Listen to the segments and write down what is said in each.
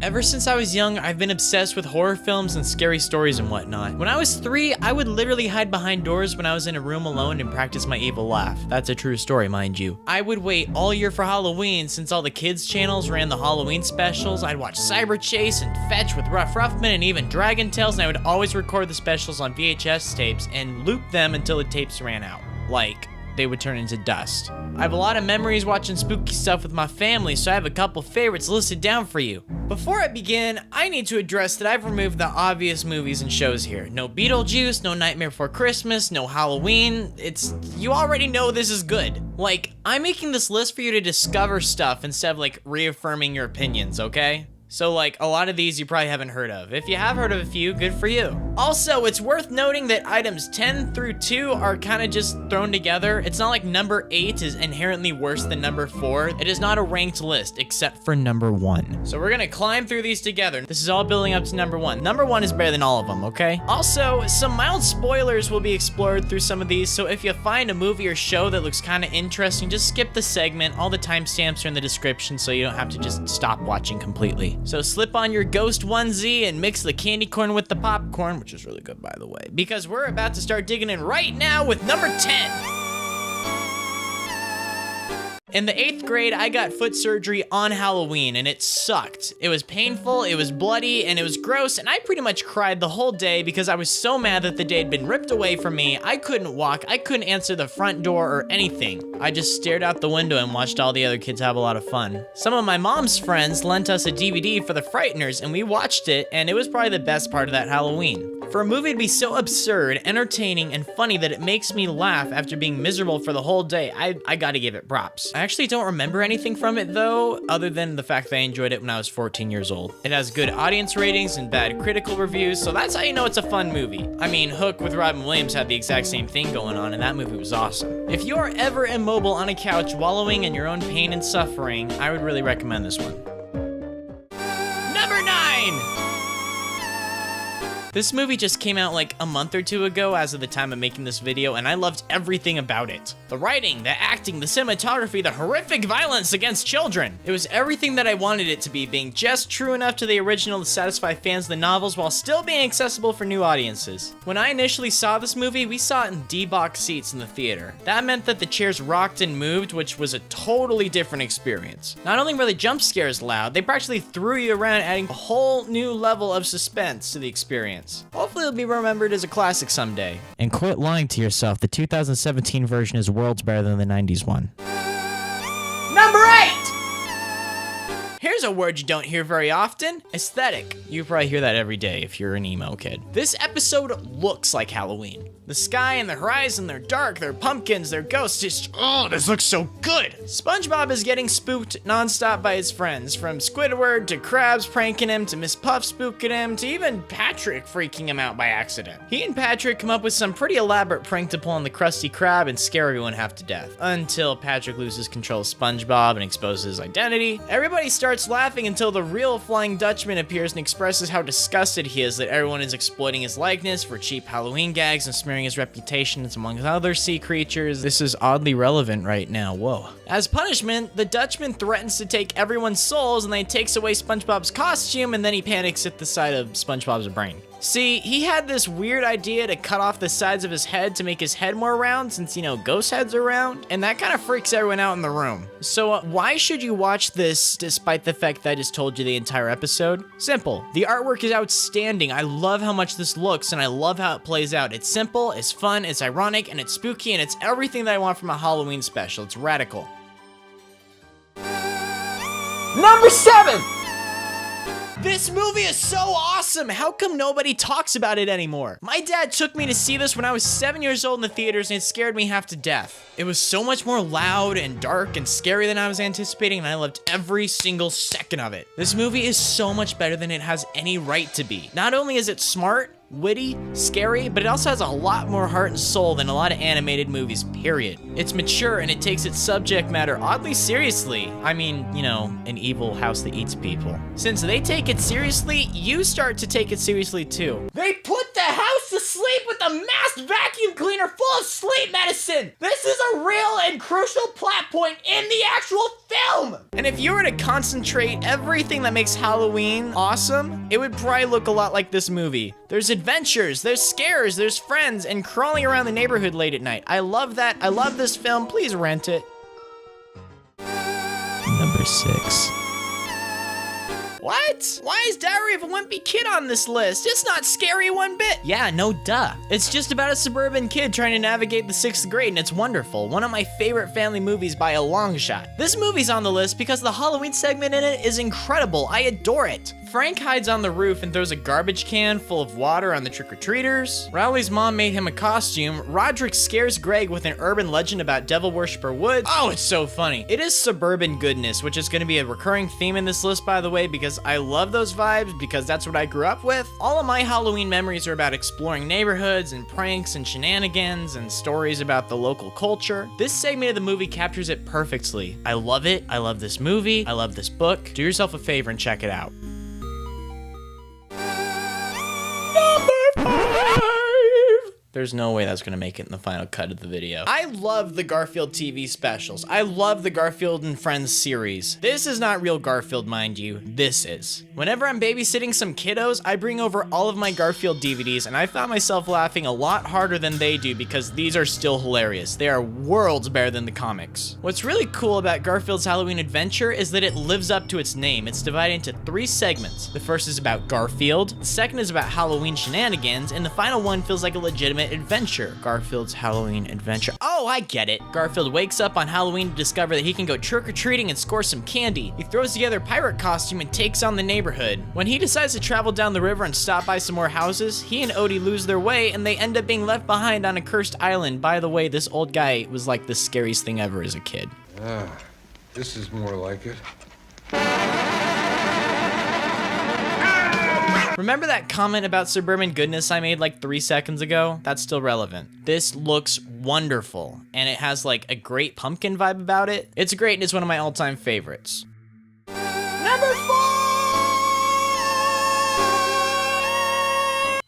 Ever since I was young, I've been obsessed with horror films and scary stories and whatnot. When I was 3, I would literally hide behind doors when I was in a room alone and practice my evil laugh. That's a true story, mind you. I would wait all year for Halloween since all the kids' channels ran the Halloween specials. I'd watch Cyber Chase and Fetch with Ruff Ruffman and even Dragon Tales, and I would always record the specials on VHS tapes and loop them until the tapes ran out. Like, they would turn into dust. I have a lot of memories watching spooky stuff with my family, so I have a couple favorites listed down for you. Before I begin, I need to address that I've removed the obvious movies and shows here. No Beetlejuice, no Nightmare Before Christmas, no Halloween. You already know this is good. Like, I'm making this list for you to discover stuff instead of like reaffirming your opinions, okay? So like, a lot of these you probably haven't heard of. If you have heard of a few, good for you. Also, it's worth noting that items 10 through 2 are kind of just thrown together. It's not like number 8 is inherently worse than number 4. It is not a ranked list, except for number 1. So we're gonna climb through these together. This is all building up to number 1. Number 1 is better than all of them, okay? Also, some mild spoilers will be explored through some of these, so if you find a movie or show that looks kind of interesting, just skip the segment. All the timestamps are in the description, so you don't have to just stop watching completely. So slip on your ghost onesie and mix the candy corn with the popcorn, which is really good, by the way, because we're about to start digging in right now with number 10. In the 8th grade, I got foot surgery on Halloween, and it sucked. It was painful, it was bloody, and it was gross, and I pretty much cried the whole day because I was so mad that the day had been ripped away from me. I couldn't walk, I couldn't answer the front door or anything. I just stared out the window and watched all the other kids have a lot of fun. Some of my mom's friends lent us a DVD for The Frighteners, and we watched it, and it was probably the best part of that Halloween. For a movie to be so absurd, entertaining, and funny that it makes me laugh after being miserable for the whole day, I gotta give it props. I actually don't remember anything from it though, other than the fact that I enjoyed it when I was 14 years old. It has good audience ratings and bad critical reviews, so that's how you know it's a fun movie. I mean, Hook with Robin Williams had the exact same thing going on, and that movie was awesome. If you're ever immobile on a couch wallowing in your own pain and suffering, I would really recommend this one. Number 9! This movie just came out like a month or 2 ago as of the time of making this video, and I loved everything about it. The writing, the acting, the cinematography, the horrific violence against children. It was everything that I wanted it to be, being just true enough to the original to satisfy fans of the novels while still being accessible for new audiences. When I initially saw this movie, we saw it in D-box seats in the theater. That meant that the chairs rocked and moved, which was a totally different experience. Not only were the jump scares loud, they practically threw you around, adding a whole new level of suspense to the experience. Hopefully it'll be remembered as a classic someday. And quit lying to yourself, the 2017 version is worlds better than the 90s one. Number 8! Here's a word you don't hear very often, aesthetic. You probably hear that every day if you're an emo kid. This episode looks like Halloween. The sky and the horizon, they're dark, they're pumpkins, they're ghosts, this looks so good. SpongeBob is getting spooked nonstop by his friends, from Squidward to Krabs pranking him to Miss Puff spooking him to even Patrick freaking him out by accident. He and Patrick come up with some pretty elaborate prank to pull on the Krusty Krab and scare everyone half to death, until Patrick loses control of SpongeBob and exposes his identity. Everybody starts laughing until the real Flying Dutchman appears and expresses how disgusted he is that everyone is exploiting his likeness for cheap Halloween gags and smearing his reputation among other sea creatures. This is oddly relevant right now, whoa. As punishment, the Dutchman threatens to take everyone's souls and then he takes away SpongeBob's costume and then he panics at the sight of SpongeBob's brain. See, he had this weird idea to cut off the sides of his head to make his head more round since, ghost heads are round, and that kind of freaks everyone out in the room. So why should you watch this despite the fact that I just told you the entire episode? Simple. The artwork is outstanding. I love how much this looks and I love how it plays out. It's simple, it's fun, it's ironic, and it's spooky, and it's everything that I want from a Halloween special. It's radical. Number 7! This movie is so awesome! How come nobody talks about it anymore? My dad took me to see this when I was 7 years old in the theaters and it scared me half to death. It was so much more loud and dark and scary than I was anticipating, and I loved every single second of it. This movie is so much better than it has any right to be. Not only is it smart, witty, scary, but it also has a lot more heart and soul than a lot of animated movies, period. It's mature and it takes its subject matter oddly seriously. I mean, an evil house that eats people. Since they take it seriously, you start to take it seriously too. They put the house of asleep with a masked vacuum cleaner full of sleep medicine. This is a real and crucial plot point in the actual film. And if you were to concentrate everything that makes Halloween awesome, it would probably look a lot like this movie. There's adventures, there's scares, there's friends, and crawling around the neighborhood late at night. I love that. I love this film. Please rent it. Number 6. What? Why is Diary of a Wimpy Kid on this list? It's not scary one bit. Yeah, no duh. It's just about a suburban kid trying to navigate the 6th grade, and it's wonderful. One of my favorite family movies by a long shot. This movie's on the list because the Halloween segment in it is incredible. I adore it. Frank hides on the roof and throws a garbage can full of water on the trick-or-treaters. Rowley's mom made him a costume. Roderick scares Greg with an urban legend about Devil Worshipper Woods. Oh, it's so funny. It is suburban goodness, which is going to be a recurring theme in this list, by the way, because I love those vibes, because that's what I grew up with. All of my Halloween memories are about exploring neighborhoods and pranks and shenanigans and stories about the local culture. This segment of the movie captures it perfectly. I love it. I love this movie. I love this book. Do yourself a favor and check it out. There's no way that's gonna make it in the final cut of the video. I love the Garfield TV specials. I love the Garfield and Friends series. This is not real Garfield, mind you. This is. Whenever I'm babysitting some kiddos, I bring over all of my Garfield DVDs, and I found myself laughing a lot harder than they do because these are still hilarious. They are worlds better than the comics. What's really cool about Garfield's Halloween Adventure is that it lives up to its name. It's divided into 3 segments. The first is about Garfield, the second is about Halloween shenanigans, and the final one feels like a legitimate adventure. Garfield's Halloween Adventure. Oh, I get it. Garfield wakes up on Halloween to discover that he can go trick-or-treating and score some candy. He throws together a pirate costume and takes on the neighborhood. When he decides to travel down the river and stop by some more houses, he and Odie lose their way and they end up being left behind on a cursed island. By the way, this old guy was like the scariest thing ever as a kid. This is more like it. Remember that comment about suburban goodness I made like 3 seconds ago? That's still relevant. This looks wonderful, and it has like a great pumpkin vibe about it. It's great, and it's one of my all-time favorites. Number 4!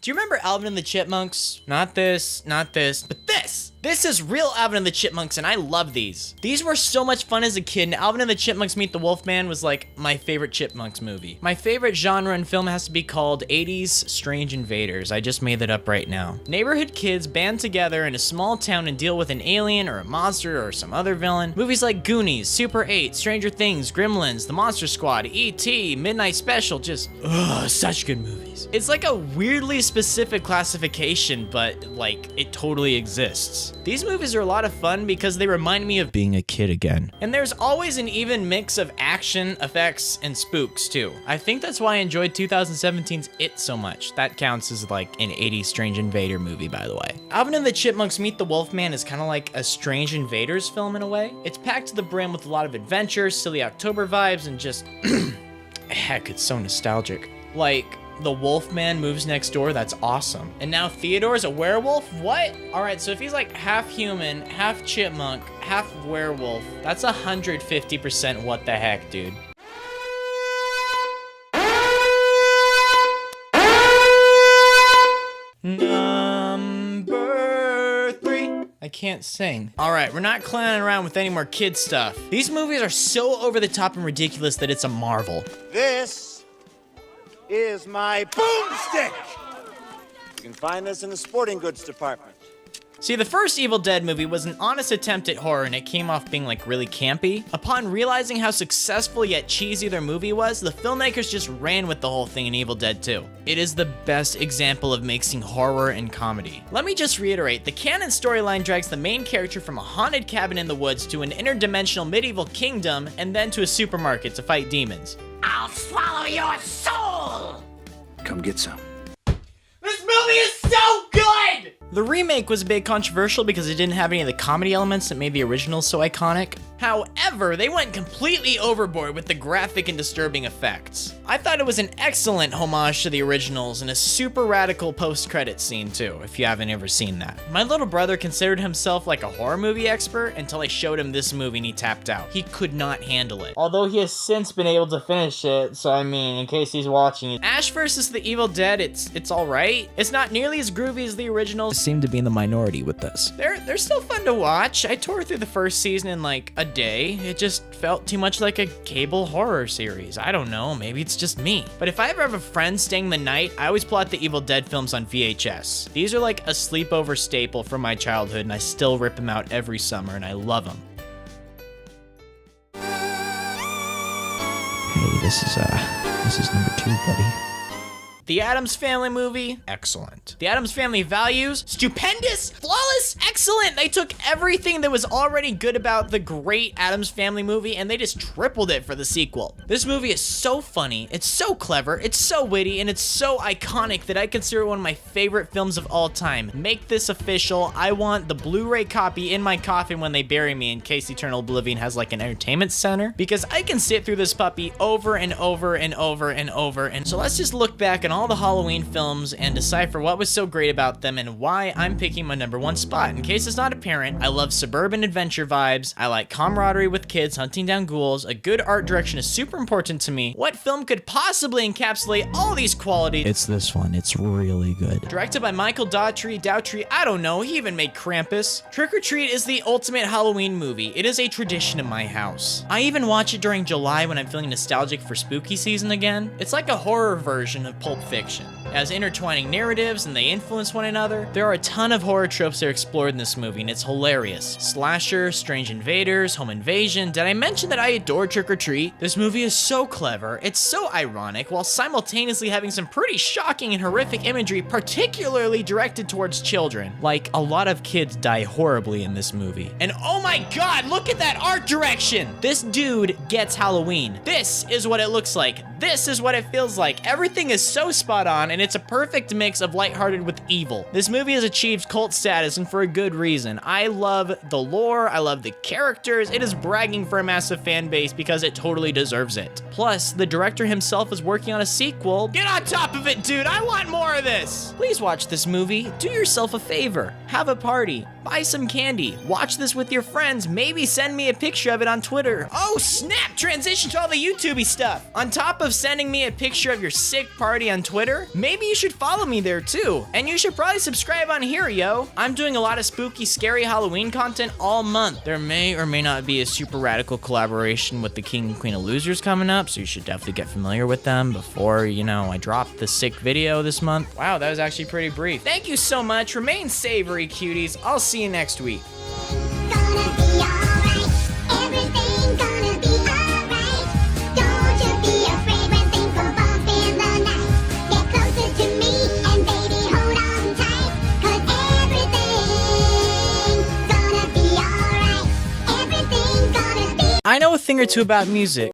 Do you remember Alvin and the Chipmunks? Not this, but this! This is real Alvin and the Chipmunks, and I love these. These were so much fun as a kid, and Alvin and the Chipmunks Meet the Wolfman was like my favorite Chipmunks movie. My favorite genre in film has to be called 80s Strange Invaders. I just made that up right now. Neighborhood kids band together in a small town and deal with an alien or a monster or some other villain. Movies like Goonies, Super 8, Stranger Things, Gremlins, The Monster Squad, E.T., Midnight Special, just, such good movies. It's like a weirdly specific classification, but like, it totally exists. These movies are a lot of fun because they remind me of being a kid again. And there's always an even mix of action, effects, and spooks too. I think that's why I enjoyed 2017's It so much. That counts as like an 80s Strange Invader movie, by the way. Alvin and the Chipmunks Meet the Wolfman is kind of like a Strange Invaders film in a way. It's packed to the brim with a lot of adventure, silly October vibes, and just, heck, it's so nostalgic. Like, the Wolfman moves next door, that's awesome. And now Theodore's a werewolf? What? Alright, so if he's like half human, half chipmunk, half werewolf, that's 150% what the heck, dude. Number 3. I can't sing. Alright, we're not clowning around with any more kid stuff. These movies are so over the top and ridiculous that it's a marvel. This is my boomstick. You can find this in the sporting goods department. See, the first Evil Dead movie was an honest attempt at horror, and it came off being like really campy. Upon realizing how successful yet cheesy their movie was, the filmmakers just ran with the whole thing in Evil Dead 2. It is the best example of mixing horror and comedy. Let me just reiterate, the canon storyline drags the main character from a haunted cabin in the woods to an interdimensional medieval kingdom, and then to a supermarket to fight demons. I'll swallow your soul! Come get some. This movie is so good! The remake was a bit controversial because it didn't have any of the comedy elements that made the original so iconic. However, they went completely overboard with the graphic and disturbing effects. I thought it was an excellent homage to the originals and a super radical post-credit scene too, if you haven't ever seen that. My little brother considered himself like a horror movie expert until I showed him this movie and he tapped out. He could not handle it. Although he has since been able to finish it, so I mean, in case he's watching. Ash vs. the Evil Dead, it's alright. It's not nearly as groovy as the originals. Seem to be in the minority with this. They're still fun to watch. I tore through the first season in like a day. It just felt too much like a cable horror series. I don't know, maybe it's just me. But if I ever have a friend staying the night, I always pull out the Evil Dead films on VHS. These are like a sleepover staple from my childhood, and I still rip them out every summer, and I love them. Hey, this is number 2, buddy. The Addams Family movie, excellent. The Addams Family values, stupendous, flawless, excellent. They took everything that was already good about the great Addams Family movie and they just tripled it for the sequel. This movie is so funny, it's so clever, it's so witty, and it's so iconic that I consider it one of my favorite films of all time. Make this official. I want the Blu-ray copy in my coffin when they bury me in case Eternal Oblivion has like an entertainment center, because I can sit through this puppy over and over and over and over. And so let's just look back on all the Halloween films and decipher what was so great about them and why I'm picking my number 1 spot. In case it's not apparent, I love suburban adventure vibes, I like camaraderie with kids hunting down ghouls, a good art direction is super important to me. What film could possibly encapsulate all these qualities? It's this one, it's really good. Directed by Michael Dowtry, I don't know, he even made Krampus. Trick or Treat is the ultimate Halloween movie. It is a tradition in my house. I even watch it during July when I'm feeling nostalgic for spooky season again. It's like a horror version of Pulp Fiction. It has intertwining narratives and they influence one another. There are a ton of horror tropes that are explored in this movie and it's hilarious. Slasher, strange invaders, home invasion. Did I mention that I adore Trick or Treat? This movie is so clever, it's so ironic, while simultaneously having some pretty shocking and horrific imagery, particularly directed towards children. Like, a lot of kids die horribly in this movie. And oh my god, look at that art direction! This dude gets Halloween. This is what it looks like. This is what it feels like. Everything is so spot on, and it's a perfect mix of lighthearted with evil. This movie has achieved cult status, and for a good reason. I love the lore, I love the characters, it is bragging for a massive fan base because it totally deserves it. Plus, the director himself is working on a sequel. Get on top of it, dude, I want more of this! Please watch this movie, do yourself a favor, have a party, buy some candy, watch this with your friends, maybe send me a picture of it on Twitter. Oh snap, transition to all the YouTubey stuff. On top of sending me a picture of your sick party on Twitter, maybe you should follow me there too. And you should probably subscribe on here, yo. I'm doing a lot of spooky, scary Halloween content all month. There may or may not be a super radical collaboration with the King and Queen of Losers coming up, so you should definitely get familiar with them before, you know, I drop the sick video this month. Wow, that was actually pretty brief. Thank you so much. Remain savory, cuties. I'll see you next week. Gonna be alright. Everything gonna be alright. Don't you be afraid when things go bump in the night. Get closer to me and baby hold on tight. 'Cause everything's gonna be alright. Everything's gonna be. I know a thing or two about music.